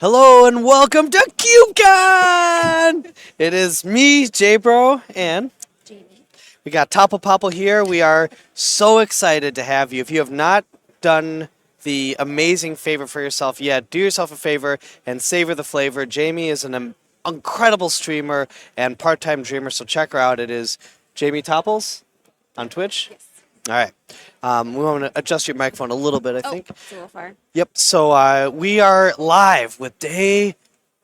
Hello and welcome to CubeCon! It is me, J-Bro, and Jamie. we got Topple Popple here. We are so excited to have you. If you have not done the amazing favor for yourself yet, do yourself a favor and savor the flavor. Jamie is an incredible streamer and part-time dreamer, so check her out. It is Jamie Topples on Twitch. Yes. All right. We want to adjust your microphone a little bit, I think. It's a little far. Yep. So we are live with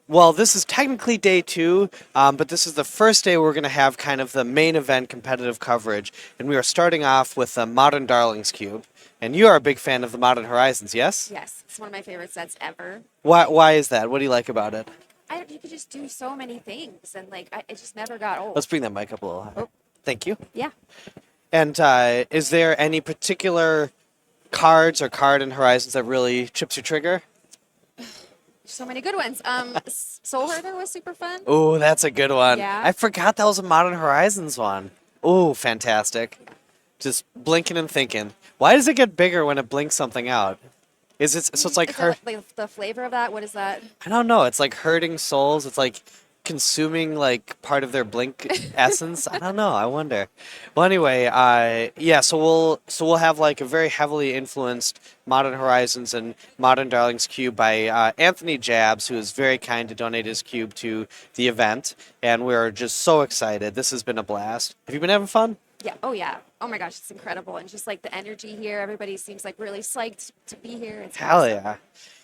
well, this is technically day 2, but this is the first day we're going to have kind of the main event competitive coverage. And we are starting off with the Modern Darlings Cube. And you are a big fan of the Modern Horizons, yes? Yes, it's one of my favorite sets ever. Why is that? What do you like about it? You could just do so many things, and it just never got old. Let's bring that mic up a little higher. Oh. Thank you. Yeah. And is there any particular cards or card in Horizons that really chips your trigger? So many good ones. Soul Herder was super fun. Oh, that's a good one. Yeah. I forgot that was a Modern Horizons one. Oh, fantastic. Just blinking and thinking. Why does it get bigger when it blinks something out? Is it so it's like The flavor of that. What is that? I don't know. It's like hurting souls. It's like consuming like part of their blink essence. I don't know. I wonder. Well, anyway, yeah. So we'll have like a very heavily influenced Modern Horizons and Modern Darlings cube by Anthony Jabs, who is very kind to donate his cube to the event, and we're just so excited. This has been a blast. Have you been having fun? Yeah. Oh yeah. Oh my gosh, it's incredible, and just like the energy here, everybody seems like really psyched to be here. It's Hell awesome. yeah.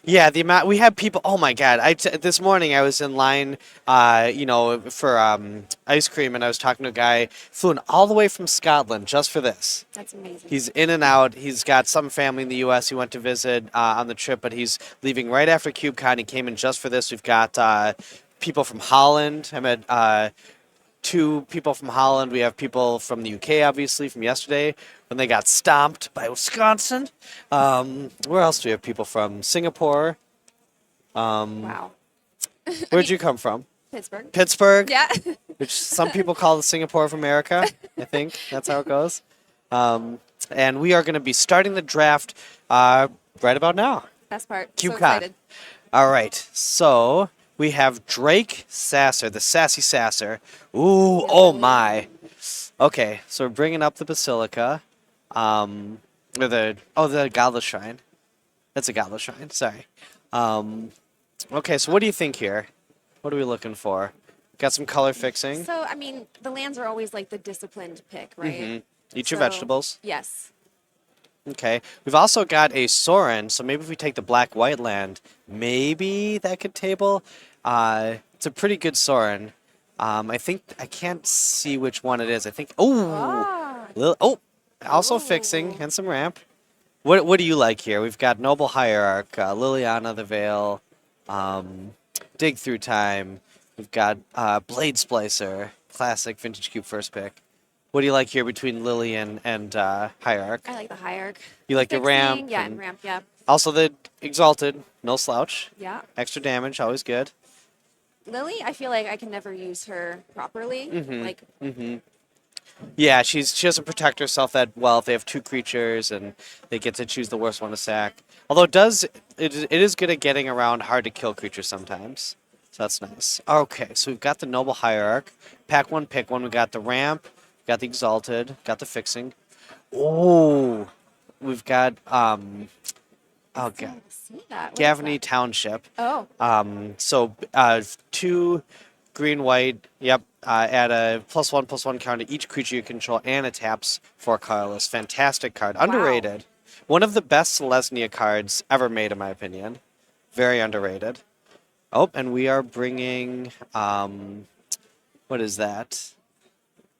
Yeah, the amount we have people. Oh my God! This morning I was in line, for ice cream, and I was talking to a guy flew in all the way from Scotland just for this. That's amazing. He's in and out. He's got some family in the U.S. he went to visit on the trip, but he's leaving right after CubeCon. He came in just for this. We've got people from Holland. I met 2 people from Holland. We have people from the UK, obviously, from yesterday when they got stomped by Wisconsin. Where else do we have people from? Singapore. Wow. Where'd you come from? Pittsburgh. Pittsburgh, Yeah. which some people call the Singapore of America. I think that's how it goes. And we are going to be starting the draft right about now. Best part. So CubeCon. excited. All right, so we have Drake Sasser, the Sassy Sasser. Ooh, oh my. Okay, so we're bringing up the Basilica, or the Godless Shrine. That's a Godless Shrine. Sorry. Okay, so what do you think here? What are we looking for? Got some color fixing. So I mean, the lands are always like the disciplined pick, right? Mm-hmm. Eat your So, vegetables. Yes. Okay. We've also got a Sorin, so maybe if we take the black-white land, maybe that could table. It's a pretty good Sorin. I think I can't see which one it is. I think also Ooh. fixing and some ramp. What do you like here? We've got Noble Hierarch, Liliana the Veil, Dig Through Time. We've got Blade Splicer, classic vintage cube first pick. What do you like here between Lily and Hierarch? I like the Hierarch. You like the Fixing, ramp? Yeah, and and ramp, yeah. Also the Exalted, no slouch. Yeah. Extra damage, always good. Lily, I feel like I can never use her properly. Like, Yeah, she doesn't protect herself that well if they have 2 creatures and they get to choose the worst one to sack. Although it is good at getting around hard to kill creatures sometimes. So that's nice. Okay, so we've got the Noble Hierarch. Pack 1, pick 1. We got the ramp, got the Exalted, got the fixing. Oh, we've got I don't see that. What is Gavany that? Township. Oh, So 2 green white. Yep. Add a +1/+1 counter to each creature you control, and it taps for colorless. Fantastic card. Underrated. One of the best Selesnya cards ever made, in my opinion. Very underrated. Oh, and we are bringing what is that?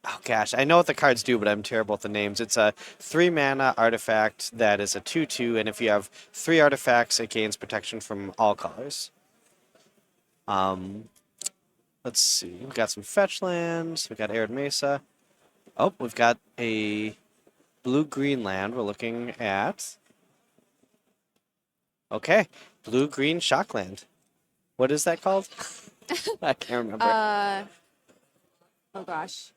Oh gosh, I know what the cards do, but I'm terrible with the names. It's a 3-mana artifact that is a 2/2, and if you have 3 artifacts, it gains protection from all colors. Let's see. We've got some fetch lands. We've got Arid Mesa. Oh, we've got a blue-green land we're looking at. Okay, blue-green shockland. What is that called? I can't remember. oh gosh.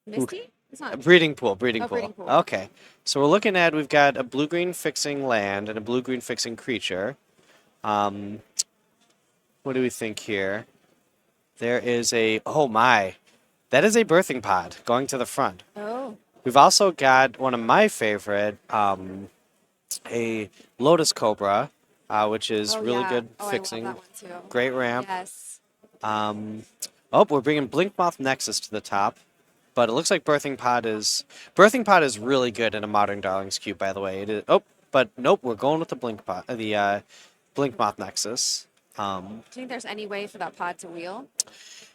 Misty? It's not. Breeding pool, breeding Oh, pool. breeding pool. Okay. So we're looking at, we've got a blue-green fixing land and a blue-green fixing creature. What do we think here? There is a, oh my, that is a birthing pod going to the front. Oh. We've also got one of my favorite, a Lotus Cobra, which is Oh really yeah. good Oh, I love that fixing. one too. Great ramp. Yes. Um, oh, we're bringing Blinkmoth Nexus to the top, but it looks like Birthing Pod is really good in a Modern Darlings cube. By the way, it is. Oh, but nope, we're going with the Blinkmoth Nexus. Um, Do you think there's any way for that pod to wheel?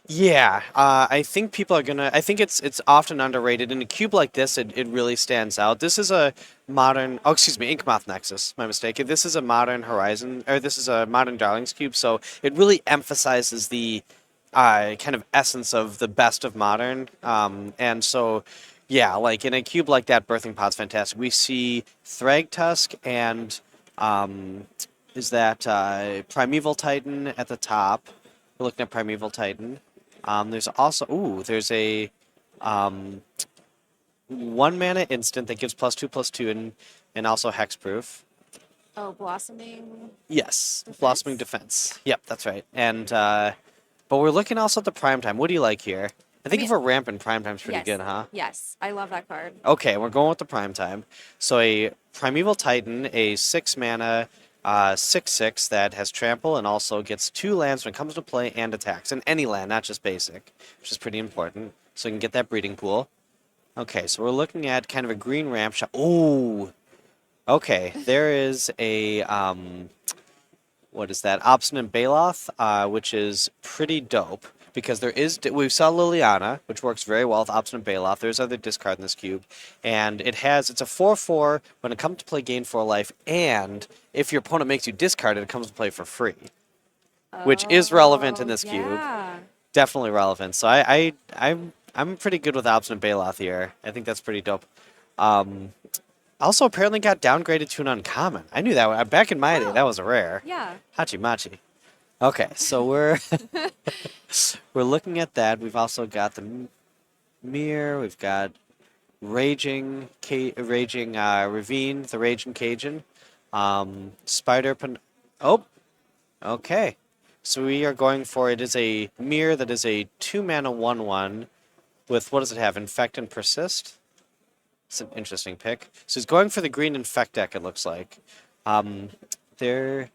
yeah, I think people are gonna. I think it's often underrated. In a cube like this, it really stands out. This is a modern. Oh, excuse me, Inkmoth Nexus. My mistake. This is a modern Horizon, or this is a modern Darlings cube. So it really emphasizes the kind of essence of the best of modern. And so, yeah, like in a cube like that, Birthing Pod's fantastic. We see Thragtusk and is that Primeval Titan at the top. We're looking at Primeval Titan. There's also there's a um, 1 mana instant that gives +2/+2 and also hexproof. Oh, blossoming. Yes, Defense? blossoming defense. Yep, that's right. And but we're looking also at the prime time. What do you like here? I think mean- if a ramp in prime time's pretty Yes. good, huh? Yes, I love that card. Okay, we're going with the prime time. So a Primeval Titan, a 6 mana, 6/6 that has trample and also gets 2 lands when it comes to play and attacks. And any land, not just basic, which is pretty important. So you can get that breeding pool. Okay, so we're looking at kind of a green ramp shot. Oh, okay. There is a what is that? Obstinate Baloth, which is pretty dope because we saw Liliana, which works very well with Obstinate Baloth. There's other discard in this cube, and it's a 4/4 when it comes to play, gain 4 life, and if your opponent makes you discard it, it comes to play for free, which is relevant in this cube. Yeah. Definitely relevant. So I'm pretty good with Obstinate Baloth here. I think that's pretty dope. Also, apparently got downgraded to an uncommon. I knew that one. Back in my day, that was a rare. Yeah. Hachimachi. Okay, so we're we're looking at that. We've also got the mirror. We've got Raging Ravine, the Raging Cajun, Spider. Oh, okay. So we are going for it is a mirror that is a 2 mana 1/1 with what does it have? Infect and Persist. It's an interesting pick. So he's going for the green Infect deck. It looks like. There.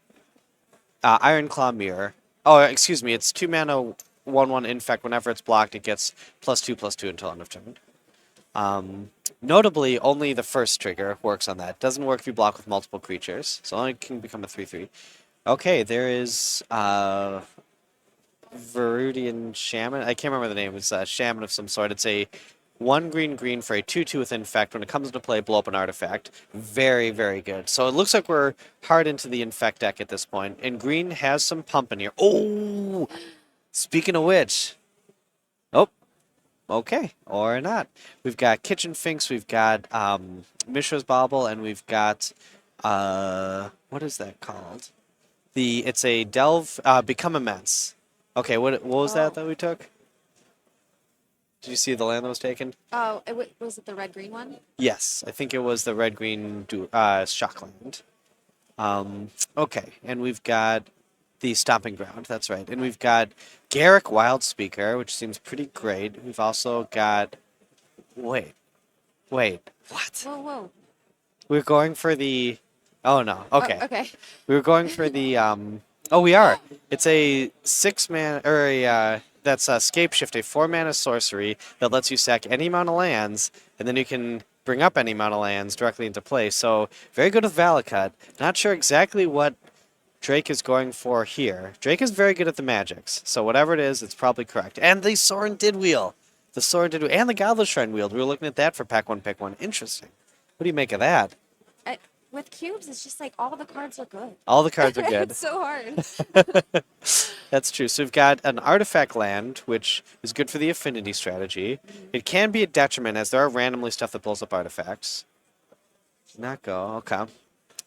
Iron Claw Mirror. Oh, excuse me. It's 2 mana 1/1 Infect. Whenever it's blocked, it gets +2/+2 until end of turn. Notably, only the first trigger works on that. Doesn't work if you block with multiple creatures. So only can become a 3/3. Okay, there is Verudian Shaman. I can't remember the name. It's a shaman of some sort. It's a 1 green for a 2/2 with Infect. When it comes into play, blow up an artifact. Very, very good. So it looks like we're hard into the Infect deck at this point. And green has some pump in here. Oh! Speaking of which. Oh. Okay. Or not. We've got Kitchen Finks. We've got Mishra's Bauble. And we've got... what is that called? It's a Delve... Become Immense. Okay, what was that we took? Did you see the land that was taken? Oh, was it the red-green one? Yes, I think it was the red-green Shockland. Okay, and we've got the Stomping Ground, that's right. And we've got Garrick Wildspeaker, which seems pretty great. We've also got... Wait, what? Whoa. We're going for the... Oh, no, okay. Oh, okay. We were going for the... Oh, we are. It's a 6-man... Or a... That's Scape Shift, a 4 mana sorcery that lets you sack any amount of lands, and then you can bring up any amount of lands directly into play. So, very good with Valakut. Not sure exactly what Drake is going for here. Drake is very good at the magics, so whatever it is, it's probably correct. And the Sorin did wheel. And the Godless Shrine wheeled. We were looking at that for Pack 1, Pick 1. Interesting. What do you make of that? With cubes, it's just like all the cards are good. All the cards are good. It's so hard. That's true. So we've got an artifact land, which is good for the affinity strategy. It can be a detriment, as there are randomly stuff that blows up artifacts. Not go. Okay.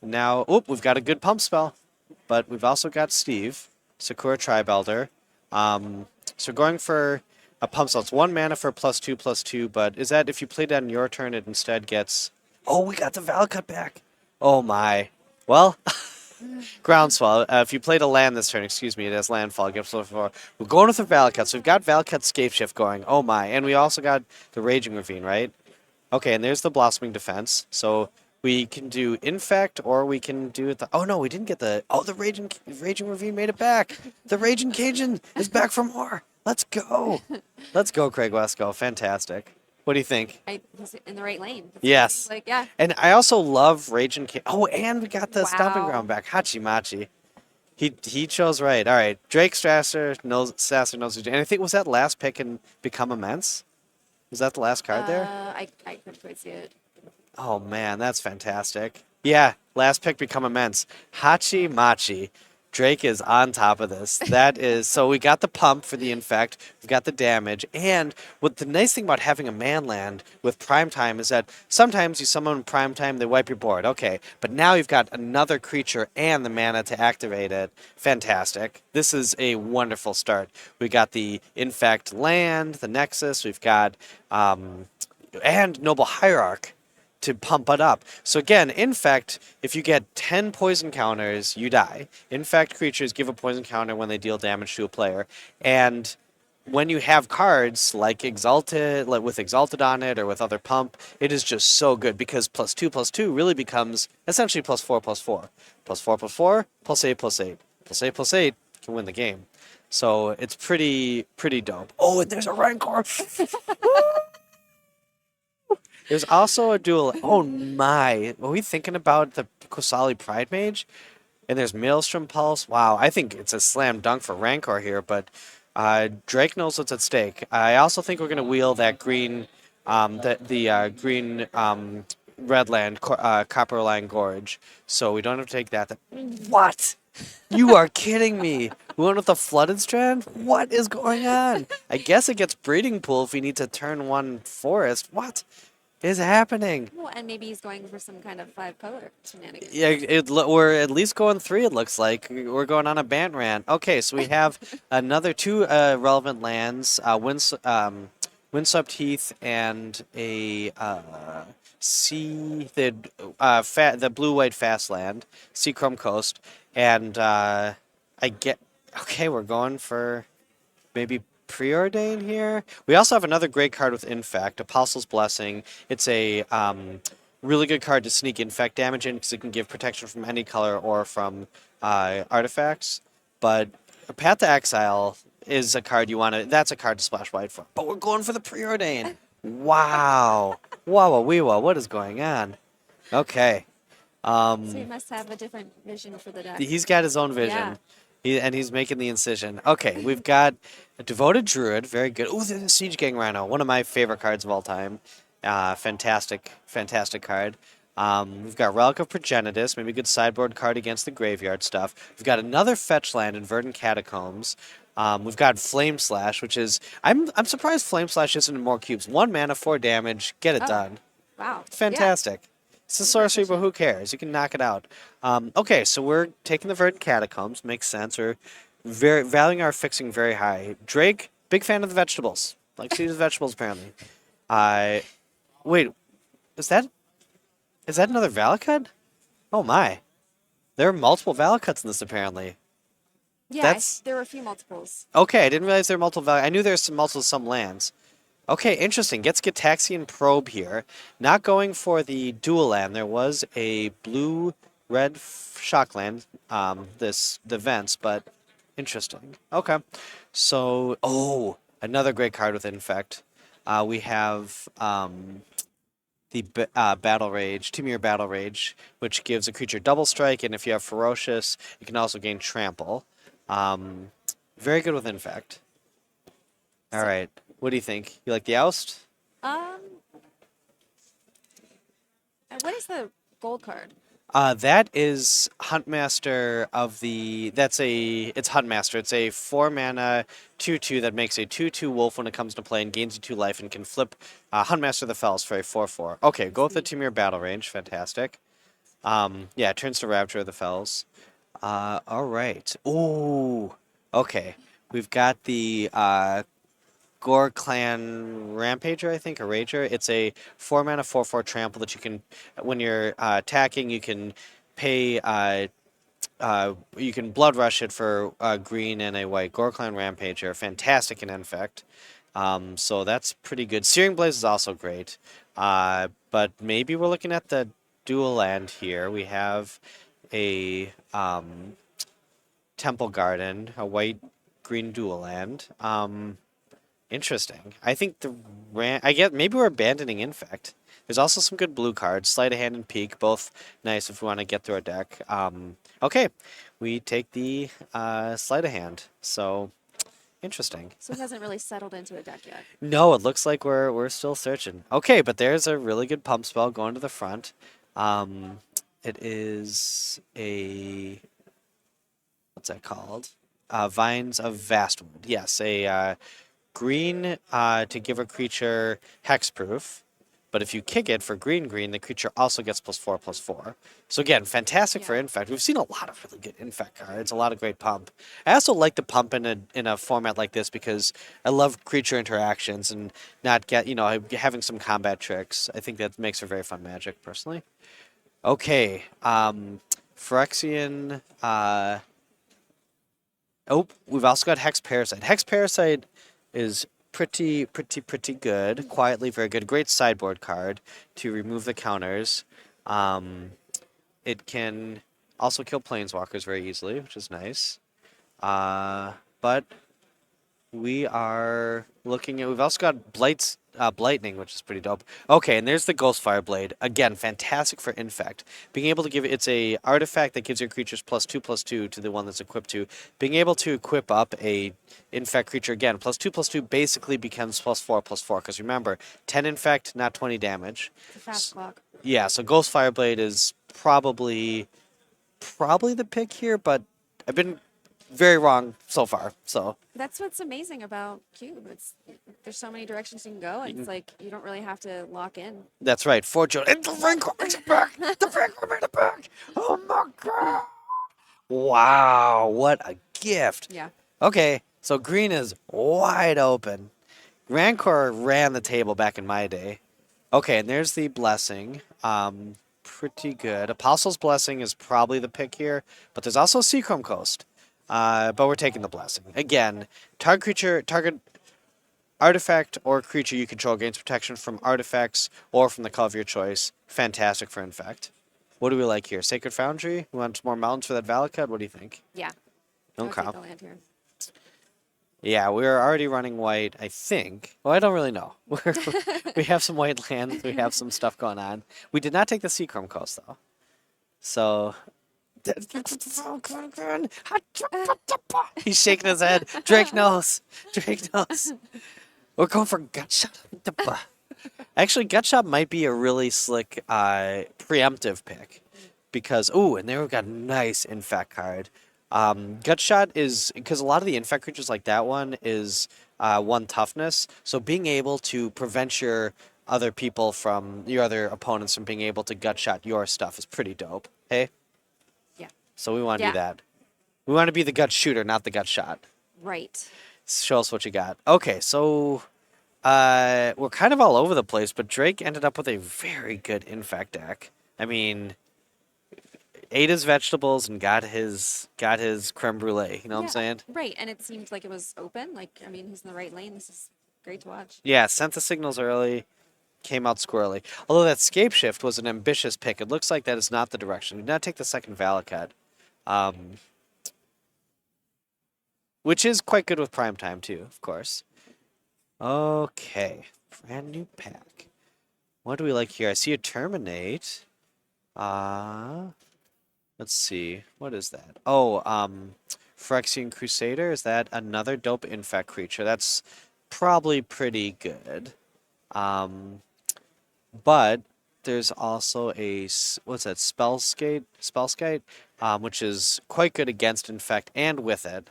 Now, we've got a good pump spell, but we've also got Steve, Sakura Tribe Elder. So going for a pump spell. It's 1 mana for +2/+2, but is that if you play that on your turn, it instead gets... Oh, we got the Valakut back. Oh my. Well, Groundswell. If you played a land this turn, excuse me, it has landfall. Gives +4. We're going with the Valakut. So we've got Valakut Scape Shift going. Oh my. And we also got the Raging Ravine, right? Okay, and there's the Blossoming Defense. So we can do Infect, or we can do it. Oh no, we didn't get the. Oh, the Raging Ravine made it back. The Raging Cajun is back for more. Let's go. Let's go, Craig Wesco. Fantastic. What do you think? He's in the right lane. That's Yes. Like, yeah. And I also love Raging Cajun. Oh, and we got the Stomping Wow. Ground back. Hachimachi. He chose right. All right. Drake Sasser knows. And I think was that last pick and Become Immense? Was that the last card there? I couldn't quite see it. Oh man, that's fantastic. Yeah, last pick Become Immense. Hachi Machi. Drake is on top of this. That is so we got the pump for the infect, we've got the damage, and what the nice thing about having a man land with prime time is that sometimes you summon prime time, they wipe your board. Okay. But now you've got another creature and the mana to activate it. Fantastic. This is a wonderful start. We got the infect land, the Nexus, we've got and Noble Hierarch to pump it up. So again, Infect, if you get 10 poison counters, you die. Infect creatures give a poison counter when they deal damage to a player. And when you have cards like Exalted, like with Exalted on it or with other pump, it is just so good because +2/+2 really becomes essentially +4/+4. +4/+4, +8/+8. +8/+8 can win the game. So it's pretty dope. Oh, and there's a Rancor. There's also a duel. Oh my. Are we thinking about the Kosali Pride Mage? And there's Maelstrom Pulse. Wow, I think it's a slam dunk for Rancor here, but Drake knows what's at stake. I also think we're going to wheel that green, the green Redland Copperline Gorge, so we don't have to take that. What? You are kidding me. We went with the Flooded Strand? What is going on? I guess it gets Breeding Pool if we need to turn one forest. What is happening? Well, and maybe he's going for some kind of 5-color shenanigans. Yeah, we're at least going 3, it looks like. We're going on a Bant rant. Okay, so we have another 2 relevant lands, Windswept Heath and a the blue-white fast land, Seachrome Coast. And okay, we're going for maybe Preordain here. We also have another great card with Infect, Apostle's Blessing. It's a really good card to sneak Infect damage in because it can give protection from any color or from artifacts. But Path to Exile is a card you want to. That's a card to splash white for. But we're going for the Preordain. Wow. Wawa what is going on? Okay. So he must have a different vision for the deck. He's got his own vision. And he's making the incision. Okay, we've got a Devoted Druid. Very good. Ooh, the Siege Gang Rhino. One of my favorite cards of all time. Fantastic card. We've got Relic of Progenitus. Maybe a good sideboard card against the graveyard stuff. We've got another fetch land in Verdant Catacombs. We've got Flame Slash, which is... I'm surprised Flame Slash isn't in more cubes. 1 mana, 4 damage. Get it done. Wow. Fantastic. Yeah. It's a sorcery, but who cares? You can knock it out. Okay, so we're taking the Verdant Catacombs. Makes sense. We're valuing our fixing very high. Drake, big fan of the vegetables. Likes to use vegetables, apparently. Wait, is that another Valakut? Oh my. There are multiple Valakuts in this, apparently. Yeah, there were a few multiples. Okay, I didn't realize there were multiple I knew there were some lands. Okay, interesting. Gets Gitaxian Probe here. Not going for the dual land. There was a blue-red shock land, the vents, but interesting. Okay. So, another great card with Infect. We have the Battle Rage, Timur Battle Rage, which gives a creature double strike, and if you have Ferocious, you can also gain Trample. Very good with Infect. All right. What do you think? You like the Oust? And what is the gold card? That is Huntmaster of the. It's Huntmaster. It's a 4-mana 2/2 that makes a 2/2 wolf when it comes to play and gains you 2 life and can flip Huntmaster of the Fells for a 4/4. Okay, go with the Timur Battle Range. Fantastic. Yeah, it turns to Rapture of the Fells. All right. Ooh. Okay. We've got the Gore Clan Rampager, I think, or Rager. It's a 4-mana 4/4 trample that you can, when you're attacking, you can pay you can Blood Rush it for green and a white Gorklan Rampager. Fantastic in Infect. So that's pretty good. Searing Blaze is also great. But maybe we're looking at the dual land here. We have a Temple Garden, a white-green dual land. Interesting. I think I get maybe we're abandoning Infect. There's also some good blue cards, Sleight of Hand and Peek, both nice if we want to get through our deck. Okay, we take the Sleight of Hand. So interesting. So he hasn't really settled into a deck yet. No, it looks like we're still searching. Okay, but there's a really good pump spell going to the front. It is a what's that called? Vines of Vastwood. Yes, a green to give a creature hexproof. But if you kick it for green green, the creature also gets +4/+4. So again, fantastic for Infect. We've seen a lot of really good Infect cards, a lot of great pump. I also like the pump in a format like this because I love creature interactions and not having some combat tricks. I think that makes for very fun Magic personally. Okay, Phyrexian. We've also got Hex Parasite. Hex Parasite is pretty good. Quietly very good. Great sideboard card to remove the counters. It can also kill planeswalkers very easily, which is nice. But we are looking at. We've also got Blightning, which is pretty dope. Okay, and there's the Ghostfire Blade. Again, fantastic for Infect. Being able to give it's a artifact that gives your creatures +2/+2 to the one that's equipped to. Being able to equip up a Infect creature again, +2/+2 basically becomes +4/+4. Because remember, 10 Infect, not 20 damage. It's a fast clock. Yeah, so Ghostfire Blade is probably the pick here, but I've been very wrong so far. So That's what's amazing about Cube. There's so many directions you can go, and it's like you don't really have to lock in. that's right. Fortune. And the Rancor makes it back. The Rancor made it back. Oh my god. Wow, what a gift. Yeah. Okay, so green is wide open. Rancor ran the table back in my day. Okay, and there's the Blessing. Pretty good. Apostle's Blessing is probably the pick here, but there's also Seachrome Coast. But we're taking the Blessing. Again, target artifact or creature you control gains protection from artifacts or from the color of your choice. Fantastic for Infect. What do we like here? Sacred Foundry? We want some more mountains for that Valakut? What do you think? Yeah. I would Okay. take the land here. Yeah, we're already running white, I think. Well, I don't really know. We have some white lands. We have some stuff going on. We did not take the Seachrome Coast, though. So... He's shaking his head. Drake knows. Drake knows. We're going for Gutshot. Actually, Gutshot might be a really slick preemptive pick. Because, and there we've got a nice Infect card. Gutshot is, because a lot of the Infect creatures like that one is 1 toughness. So being able to prevent your other opponents from being able to Gutshot your stuff is pretty dope. Hey? Yeah. So we want to Yeah. do that. We want to be the gut shooter, not the gut shot. Right. Show us what you got. Okay, so we're kind of all over the place, but Drake ended up with a very good Infect deck. I mean, ate his vegetables and got his creme brulee. You know what I'm saying? Right, and it seemed like it was open. Like, I mean, he's in the right lane. This is great to watch. Yeah, sent the signals early, came out squirrely. Although that Scape Shift was an ambitious pick, it looks like that is not the direction. We did not take the second Valakut. Which is quite good with prime time too, of course. Okay, brand new pack. What do we like here? I see a Terminate. Let's see. What is that? Oh, Phyrexian Crusader. Is that another dope Infect creature? That's probably pretty good. But there's also a what's that? Spellskite, which is quite good against Infect and with it.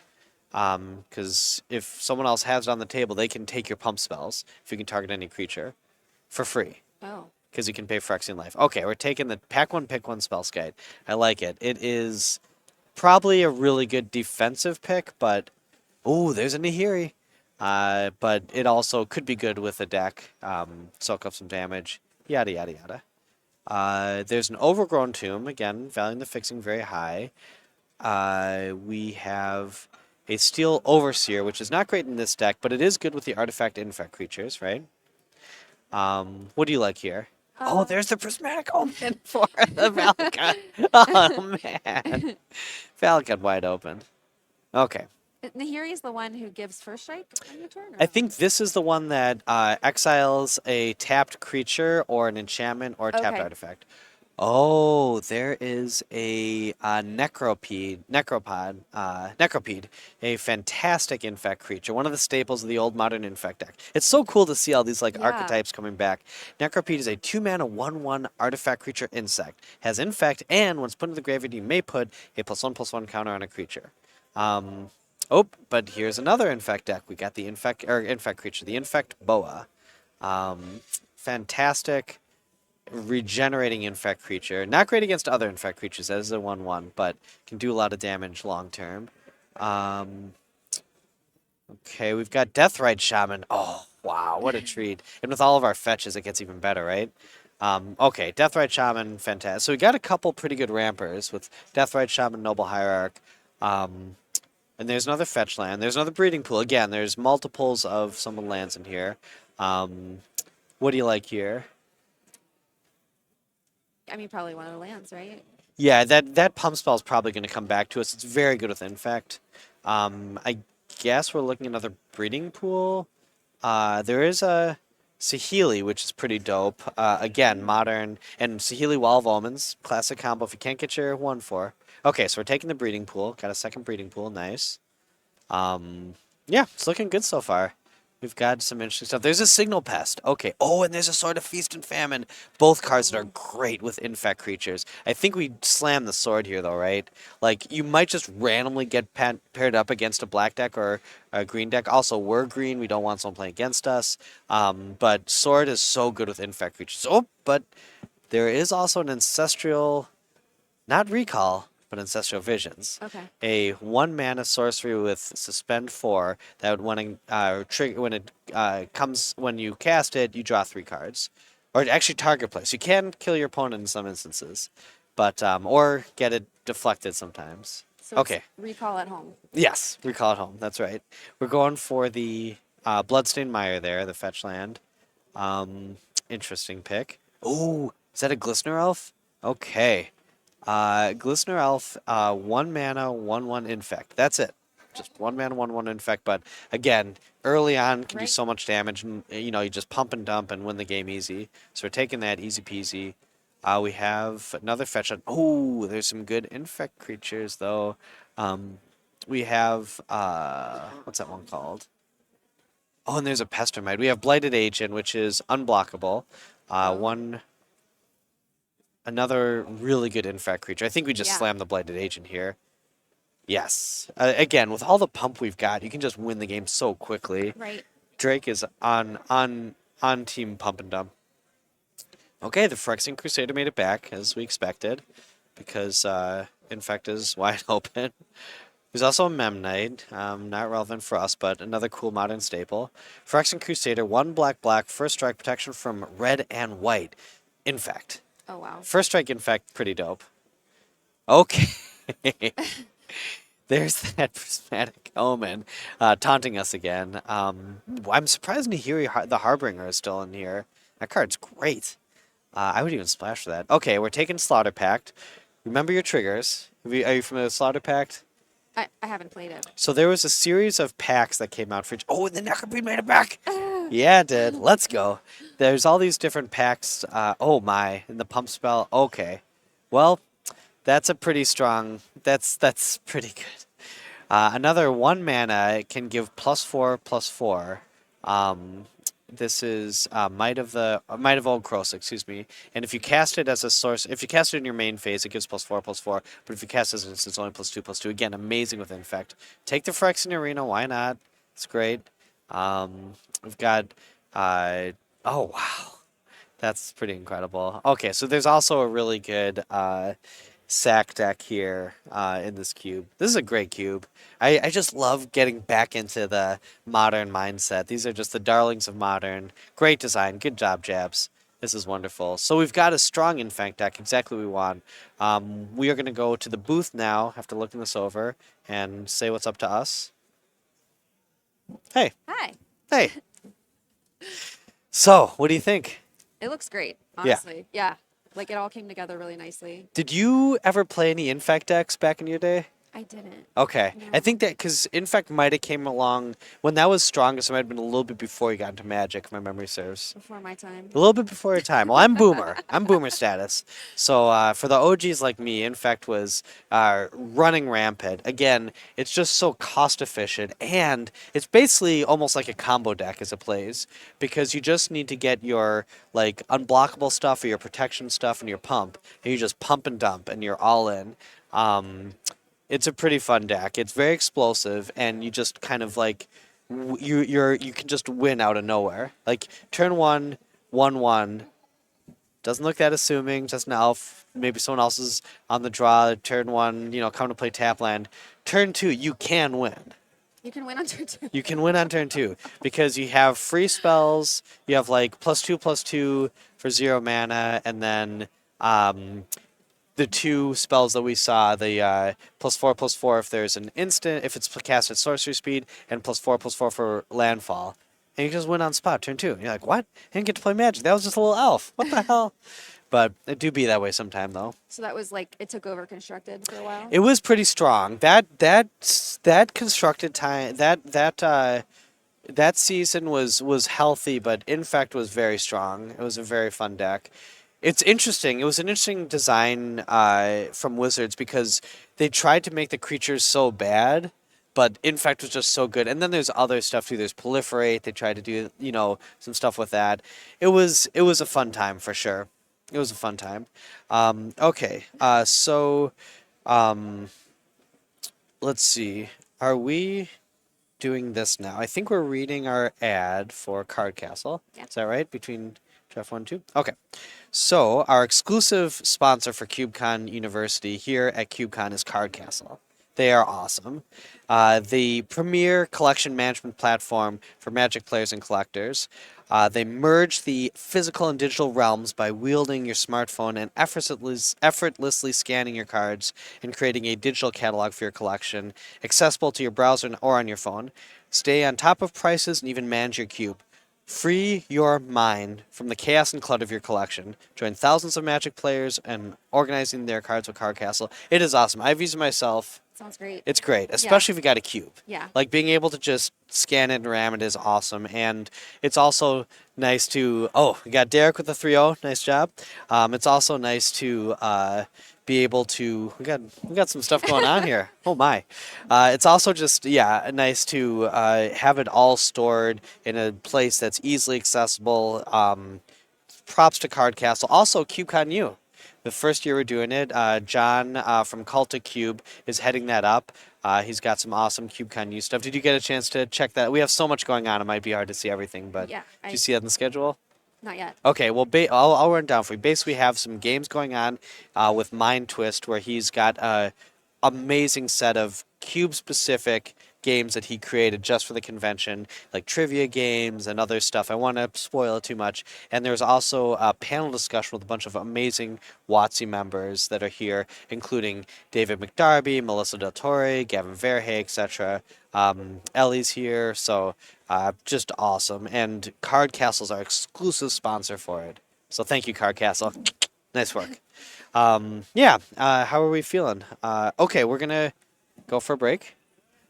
Because if someone else has it on the table, they can take your pump spells if you can target any creature for free. Oh. Because you can pay Phyrexian Life. Okay, we're taking the pack 1, pick 1 Spellskite. I like it. It is probably a really good defensive pick, but there's a Nahiri. But it also could be good with a deck. Soak up some damage. Yada yada yada. There's an Overgrown Tomb again, valuing the fixing very high. we have a Steel Overseer, which is not great in this deck, but it is good with the Artifact Infect creatures, right? What do you like here? Oh, there's the Prismatic Omen for the Valakut. Oh, man. Valakut wide open. Okay. Nahiri is the one who gives first strike on your turn? Or I no? think this is the one that exiles a tapped creature or an enchantment or a tapped Okay. artifact. Oh, there is a Necropede, a fantastic infect creature, one of the staples of the old modern infect deck. It's so cool to see all these like Yeah. archetypes coming back. Necropede is a 2-mana 1/1 artifact creature insect. Has infect, and once put into the graveyard, you may put a +1/+1 counter on a creature. Oh, but here's another infect deck. We got the infect creature, the infect boa. Fantastic regenerating infect creature. Not great against other infect creatures. That is a 1/1, but can do a lot of damage long term. Okay, we've got Deathrite Shaman. Oh, wow, what a treat. And with all of our fetches, it gets even better, right? Okay, Deathrite Shaman, fantastic. So we got a couple pretty good rampers with Deathrite Shaman, Noble Hierarch. And there's another fetch land. There's another breeding pool. Again, there's multiples of some of the lands in here. What do you like here? I mean, probably one of the lands, right? Yeah, that pump spell is probably going to come back to us. It's very good with infect. I guess we're looking at another breeding pool. There is a Saheeli, which is pretty dope. Again, modern and Saheeli Wall of Omens, classic combo. If you can't get your 1/4. Okay, so we're taking the breeding pool. Got a second breeding pool. Nice. Yeah, it's looking good so far. We've got some interesting stuff. There's a Signal Pest. Okay. Oh, and there's a Sword of Feast and Famine. Both cards that are great with infect creatures. I think we slam the sword here, though, right? Like, you might just randomly get paired up against a black deck or a green deck. Also, we're green. We don't want someone playing against us. But sword is so good with infect creatures. Oh, but there is also an Ancestral, not Recall, but Ancestral Visions. Okay. A 1-mana sorcery with Suspend 4 that when when you cast it, you draw 3 cards, or actually target place. You can kill your opponent in some instances, but or get it deflected sometimes. So Okay. it's recall at home. Yes, Recall at Home. That's right. We're going for the Bloodstained Mire there, the fetch land. Interesting pick. Oh, is that a Glistener Elf? Okay. Glistener Elf, 1-mana, 1/1 infect. That's it. Just 1-mana, 1/1 infect. But again, early on can do Right. so much damage, and you just pump and dump and win the game easy. So we're taking that easy peasy. We have another fetch. Oh, there's some good infect creatures though. We have what's that one called? Oh, and there's a Pestermite. We have Blighted Agent, which is unblockable. One Another really good infect creature. I think we just Yeah. slam the Blighted Agent here. Yes. Again, with all the pump we've got, you can just win the game so quickly. Right. Drake is on team pump and dump. Okay, the Phyrexian Crusader made it back as we expected, because infect is wide open. There's also a Memnite, not relevant for us, but another cool modern staple. Phyrexian Crusader, 1 black, first strike protection from red and white. Infect. Oh, wow. First strike infect, pretty dope. Okay. There's that Prismatic Omen taunting us again. I'm surprised Nahiri the Harbinger is still in here. That card's great. I would even splash for that. Okay, we're taking Slaughter Pact. Remember your triggers. Are you familiar with Slaughter Pact? I haven't played it. So there was a series of packs that came out for each. Oh, and the Necropede made it back! Yeah, it did. Let's go. There's all these different packs. Oh my, and the pump spell. Okay. Well, that's a pretty strong. That's pretty good. Another 1-mana, it can give +4/+4. This is Might of Old Krosa, excuse me. And if you cast it as a source, if you cast it in your main phase, it gives +4/+4. But if you cast it as an instant, it's only +2/+2. Again, amazing with infect. Take the Phyrexian Arena, why not? It's great. We've got oh wow, that's pretty incredible. Okay, so there's also a really good sack deck here in this cube. This is a great cube. I just love getting back into the modern mindset. These are just the darlings of modern. Great design. Good job, Jabs. This is wonderful. So we've got a strong Infect deck, exactly what we want. We are going to go to the booth now after looking this over and say what's up to us. Hey, Hi. hey. So, what do you think? It looks great, Yeah. honestly. Yeah. Like it all came together really nicely. Did you ever play any Infect decks back in your day? I didn't. Okay. I No. think that because Infect might have came along when that was strongest, it might have been a little bit before you got into Magic, if my memory serves. Before my time. A little bit before your time. Well, I'm boomer. I'm boomer status. So for the OGs like me, Infect was running rampant. Again, it's just so cost efficient, and it's basically almost like a combo deck as it plays, because you just need to get your like unblockable stuff or your protection stuff and your pump, and you just pump and dump, and you're all in. It's a pretty fun deck. It's very explosive, and you just kind of like you can just win out of nowhere. Like turn 1, 1/1 doesn't look that assuming. Just an elf. Maybe someone else is on the draw. Turn 1, come to play tap land. Turn 2, you can win. You can win on turn 2. You can win on turn 2 because you have free spells. You have like +2/+2 for 0 mana, and then the 2 spells that we saw, the +4/+4 if there's an instant, if it's cast at sorcery speed, and +4/+4 for landfall. And you just win on spot, turn 2. And you're like, what? I didn't get to play Magic. That was just a little elf. What the hell? But it do be that way sometime, though. So that was like it took over constructed for a while. It was pretty strong. That constructed time, that season was healthy, but Infect was very strong. It was a very fun deck. It's interesting. It was an interesting design from Wizards because they tried to make the creatures so bad, but Infect was just so good. And then there's other stuff too. There's Proliferate. They tried to do some stuff with that. It was a fun time for sure. It was a fun time. Okay, so let's see. Are we doing this now? I think we're reading our ad for Card Castle. Yeah. Is that right? Between draft 1 and 2? Okay. So our exclusive sponsor for CubeCon University here at CubeCon is Card Castle. They are awesome. The premier collection management platform for Magic players and collectors. They merge the physical and digital realms by wielding your smartphone and effortlessly scanning your cards and creating a digital catalog for your collection, accessible to your browser or on your phone. Stay on top of prices and even manage your cube. Free your mind from the chaos and clutter of your collection. Join thousands of Magic players and organizing their cards with Card Castle. It is awesome. I've used it myself. Sounds great. It's great, especially if you got a cube. Yeah. Like being able to just scan it and ram it is awesome. And it's also nice to, we got Derek with the 3-0. Nice job. It's also nice to be able to, we got some stuff going on here. Oh my. It's also just, nice to have it all stored in a place that's easily accessible. Props to Card Castle. Also, CubeCon U. The first year we're doing it, John from Cultic Cube is heading that up. He's got some awesome CubeCon U stuff. Did you get a chance to check that? We have so much going on, it might be hard to see everything, but Yeah, did you see that in the schedule? Not yet. Okay, well, I'll run down for you. Basically, we have some games going on with Mind Twist, where he's got an amazing set of cube-specific games that he created just for the convention, like trivia games and other stuff. I want to spoil it too much. And there's also a panel discussion with a bunch of amazing WotC members that are here, including David McDarby, Melissa Del Torre, Gavin Verhey, etc. Ellie's here, so just awesome. And Card Castle's our exclusive sponsor for it. So thank you, Card Castle. Nice work. How are we feeling? Okay, we're going to go for a break.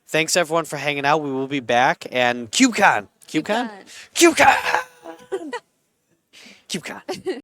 Thanks, everyone, for hanging out. We will be back. And CubeCon! CubeCon? CubeCon! CubeCon!